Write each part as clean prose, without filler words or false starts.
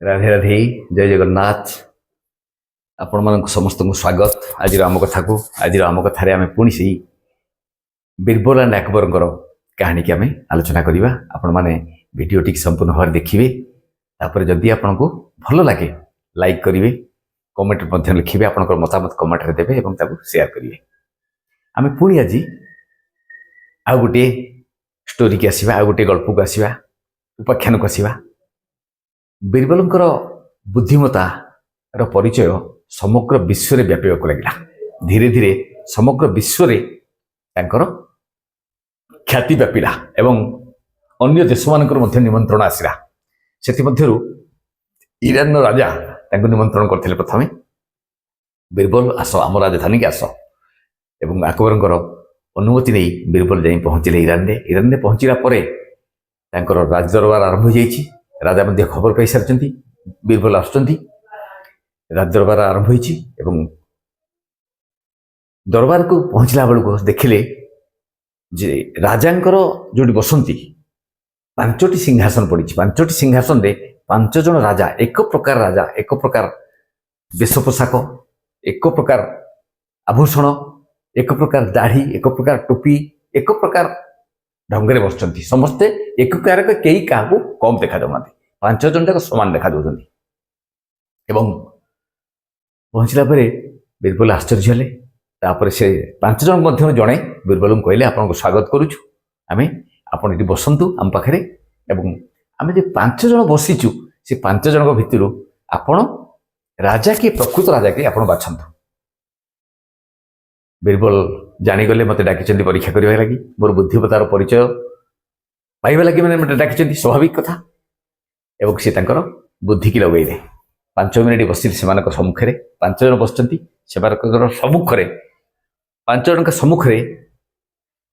राधे राधे जय जगन्नाथ आपण मान समस्त को स्वागत आज आम कथा को आज आम कथार आम पुणी से बीरबल एंड अकबर कहानी की आम आलोचना करवा आपण मैंने वीडियो टी संपूर्ण भाव देखिए जदि आपन को भल लगे लाइक करेंगे कमेंट लिखे आप मतामत कमेंट देवे और शेयर करेंगे आम पुणी आज आउ गोटे स्टोरी की आसवा आउ गोटे गल्प को आसवा उपाख्यान को आसवा बीरबलंकर बुद्धिमता परिचय समग्र विश्व में व्यापक लगे धीरे धीरे समग्र विश्व में ख्याति व्यापिला एवं अन्य देश मान निमंत्रण आसला से ईरान राजा निमंत्रण करते प्रथम बीरबल आस आम राजधानी की आस एवं अकबर अनुमति नहीं बीरबल जाई पहुँचले ईरान में पहुँचला राजदरबार आरंभ हो जाइए राजा मध्य खबर पाई सारी बीरबल आसुँच राजदरबार आरंभ हो दरबार को पहुँचला बेलू देखिले जे राजांकर जो बसंती पांचटी सिंहासन पड़ी पांचटी सिंहासन रे पांच जन राजा एक प्रकार वेश पोशाक एक प्रकार आभूषण एक प्रकार दाढ़ी एक प्रकार टोपी एक प्रकार ढंगे बसुँच समस्ते एक कई क्या कम देखा जाऊना पांच जन जाक समान देखा दौरान एवं पहुँचला बीरबल आश्चर्य हेले तापर से पांच जन मध्य जड़े बीरबल कहले आपन को स्वागत करुचु आमे आपन ये बसंतु आम पाखे आम जो पांच जन बसीचु से पांच जन भितर आपण राजा किए प्रकृत राजा किए आप बाछंतु बीरबल जानीगले मत डाकी परीक्षा करने लगी मोर बुद्धिमतार परिचय पाइबा लगी मैंने मत डाकी स्वाभाविक कथा एवं सी बुद्धि की लगेले 5 मिनिट बस सम्मुखें 5 जन बस सम्मुखें 5 जन सम्मुखें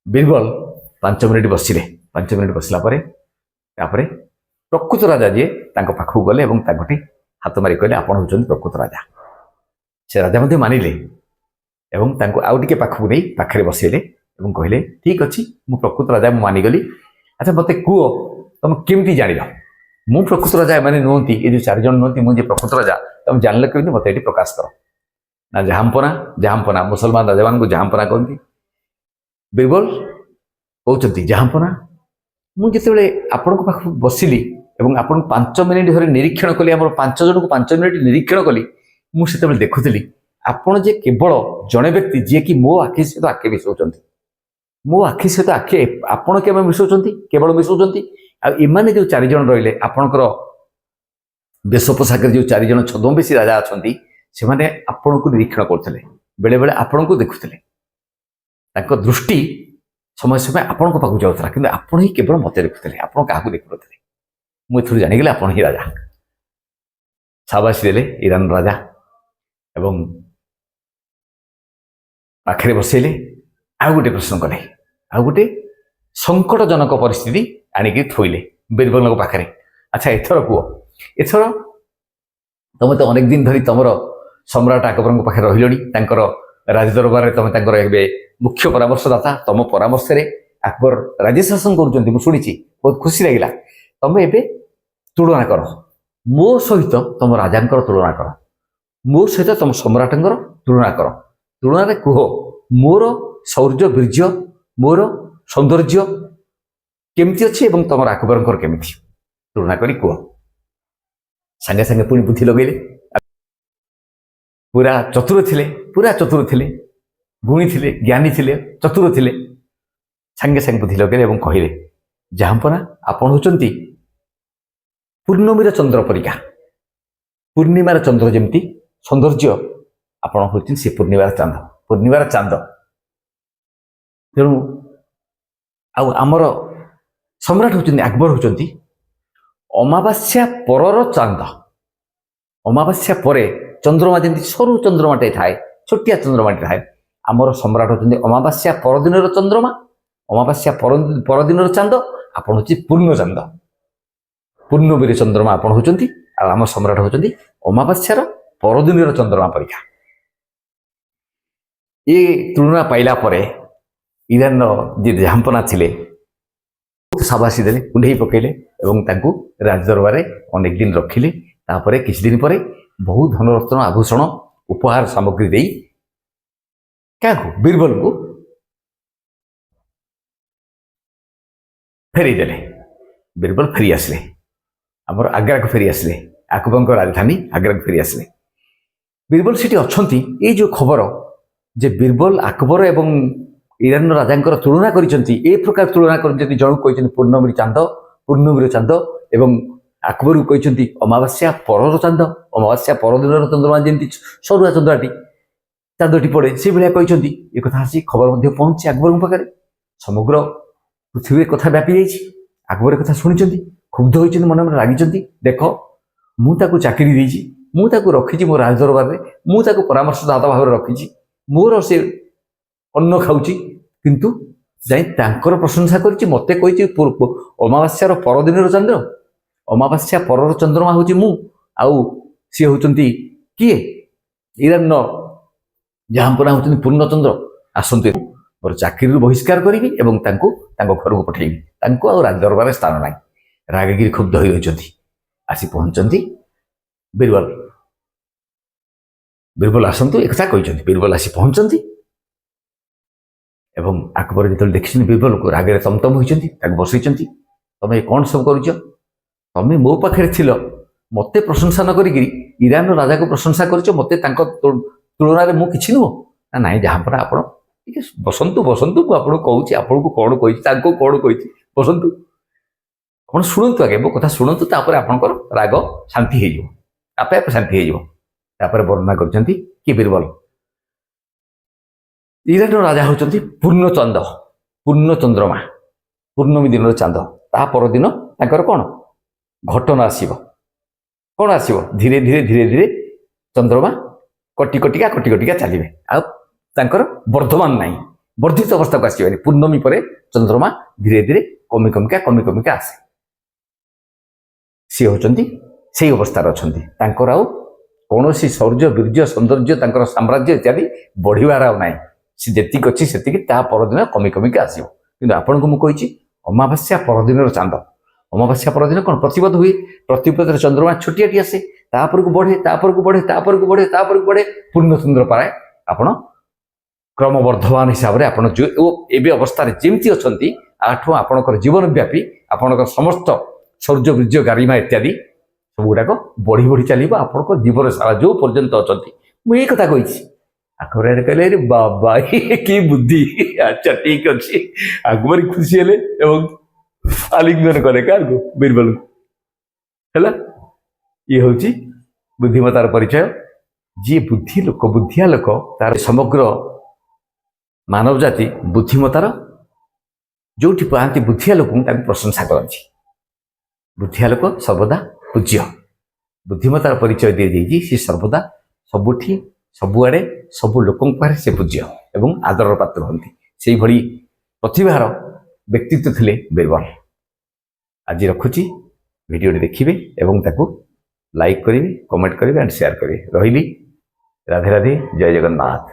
बीरबल 5 मिनिट बसिले 5 मिनिट बसला प्रकृत राजा जी पाखक गले हाथ मारी कहले आपण होचंदी प्रकृत राजा से राजा मध्य मानिले एवं आउ टिके पाखक नहीं पाखे बसैले कहले ठीक अच्छी मु प्रकृत राजा मानिगली अच्छा मत कह तुम केमती जान मु प्रकृत राजा मैंने नुहति ये जो 4 जन नुहति मुझे प्रकृत राजा तुम जानल कमी मत ये प्रकाश कर ना जहांपना मुसलमान राजा मान को जहांपना कहती बीरबल कहते जहांपना मुझे आपण पाख बसिली और आपन 5 मिनिट धरे निरीक्षण कली आम 5 जन को 5 मिनिट निरीक्षण कली मुझे देखुली आपण जे केवल जड़े व्यक्ति जी कि मो आखि सहित आखे मिसाऊँ मो आखि सहित आखे आपण के मिसाऊँ केवल मिसाऊँ आने जो 4 जन रही आपणकर वेश पोशाक जो 4 जन छद्मवेशी राजा अच्छा से मैंने आपण को निरीक्षण करते बेले बेले आपण को देखुले दृष्टि समय समय आपण पाक जाऊला कि आपण ही केवल मत देखुले आप क्या देखु मुझे जानीगले आपण ही राजा शाबाशी देले ईरान राजा एवं पाखे बसैले आउ गोटे प्रश्न कले आउ गोटे संकटजनक परिस्थिति आणिक थोइले बीरबल पाखे अच्छा एथर कह एथर तुम तो अनेक दिन धरी तुम सम्राट अकबर पाखे रही राजदरबार तुम मुख्य परामर्शदाता तुम परामर्श अकबर राज्य शासन कर शुणी बहुत खुशी लगे तुम ए तुलना कर मो सहित तुम राजा तुलना कर मो सहित तुम सम्राट तुलना कर तुलना कह मोर शौर्य वीर्य मोर सौंदर्य केमती अच्छी और तुम अकबर केमिति तुलना करी कह सांगे सांगे पुणी बुद्धि लगेले पूरा चतुर थे गुणी थे ज्ञानी थे चतुर थे सांगे सांगे बुद्धि लगे और कहले जहांपना आपण होचंती पूर्णमीर चंद्र परिका पूर्णिमार चंद्र जमती सौंदर्य आपण होचन से पूर्णिमार चांद तेणु आमर सम्राट होचंती अकबर होचंती अमावास्या परर चांद अमावास्या परे चंद्रमा जमी सरू चंद्रमाटे थाए छोटिया चंद्रमाटे थाए आमर सम्राट होचंती अमावास्या परदिनर चंद्रमा अमावास्या परदिनर चांद आपण होची पूर्ण चांद पूर्णवीर चंद्रमा आपण होचंती आम सम्राट होचंती अमावास्यार परदिनर चंद्रमा परीक्षा ये तुलना पाइला परे ईरान जी जहांपना थिले शाबाशी देले कुंडई पकेले राजदरबार अनेक दिन रखिले तापर किछ दिन पर बहु धनरत्न आभूषण उपहार सामग्री दे क्या बीरबल को फेरी देले। बीरबल फेरी आसले आमर आग्रा को फेरी आसले अकबर राजधानी आग्रा को फेरी आसले। बीरबल सेठी अछंती ए जो खबर जे बीरबल अकबर एवं ईरान राजा तुलना करिसेंती ए प्रकार तुलना करिसेंती जण कहिसेंती पूर्णमीर चांद एवं अकबर को कहिसेंती अमावास्या परर चांद अमावास्या पर दिन चंद्रमा जेंती सरुआ चंद्राटी चांदटी पड़े से भाया कहिसेंती ए कथा आसी खबर मध्ये पहुंची अकबर पाखरे समग्र पृथ्वी कथा व्यापी जाइए। अकबर कथा शुणी क्षुब्ध होती मन मन रागी देख मुझे चाकरी देती मुझे रखी मो राजदरबार में मुझे परामर्शदाता भाव रखी मोर से अन्न खाऊची किंतु जाई तांकर प्रशंसा करी मत कही अमावास्यार परदिन चंद्र अमावास्या पर चंद्रमा हूँ मु आउ सी होती किए ईरान जहाँ हूँ पूर्णचंद्र आसतु मोर चाकरी बहिष्कार करी घर को पठेबी राजदरबार स्थान ना रागगिरी क्षुब्ध हो रही आसी पहुंचती बीरबल बीरबल आसतु एक कहते बीरबल आसी पहुंचती एवं अकबर जो देखी बीरबल को रागे तमतम होती बसई तुम कौन सब कर तमें मो पाखे थिल मत प्रशंसा न करी ईरान राजा को प्रशंसा कर मत तुलन में कि नुह ना ना जहाँ पर आप बसंतु बसंतु मुझे कहूँ आपको कौन कही कौन कही बसंतु आप शुणु आगे मो कथा शुणु तापर आपंकर राग शांति हो आपे आप शांति होपर वर्णना कर बीरबल ईरान राजा होती पूर्णचंद पूर्ण चंद्रमा पूर्णमी दिन चांद ता परदिन कौन घटना आसब कौन आसब धीरे धीरे धीरे धीरे चंद्रमा कटी कटिका चलिए आर वर्धमान ना वर्धित अवस्था को आसबानी पूर्णमी पर चंद्रमा धीरे धीरे कमी कमिका आसे सी होती से अवस्था अच्छा आउ कौन शौर्य वीर्य सौंदर्य साम्राज्य इत्यादि बढ़िबार ना सी जी अच्छी से परदिन कमी कमिका आसो कि आपन को मुझे अमावास्या परदिन चांद अमावास्या परदिन कौन प्रतिपद हुए प्रतिपद चंद्रमा छोटियाटी आसे तापर को बढ़े तापर को बढ़े तापर को बढ़े तापर को बढ़े पूर्ण चंद्र पाए आपण क्रमवर्धमान हिसाब से आपड़ जो एवं अवस्था जमती अच्छा आठू आपणकर जीवन व्यापी आपणकर समस्त शौर्य वीर्य गारिमा इत्यादि सब गुड़ाक बढ़ी बढ़ी चलो आप जीवन सारा जो पर्यंत अच्छा मुझे कथा कही अकबर कहले बाबा कि बुद्धि अच्छा ठीक अच्छे अकबर खुशी हेले आलिंगन कले क्या बीरबल है ये हूँ बुद्धिमतार परिचय जी बुद्धि लोक बुद्धिया लोक तार समग्र मानव जाति बुद्धिमतार जो पाती बुद्धिया लोक प्रशंसा करती बुद्धिया लोक सर्वदा पूज्य बुद्धिमतार परिचय दी जाइए सी सर्वदा सबुठी सबुआड़े सबु लोकों पाखे से पूज्य एवं आदर पात्र हमें से भली प्रतिभार व्यक्तित्व थे बीरबल। आज रखुची वीडियो देखिए एवं ताकू लाइक करेंगे कमेंट करेंगे एंड शेयर करेंगे रही राधे राधे जय जगन्नाथ।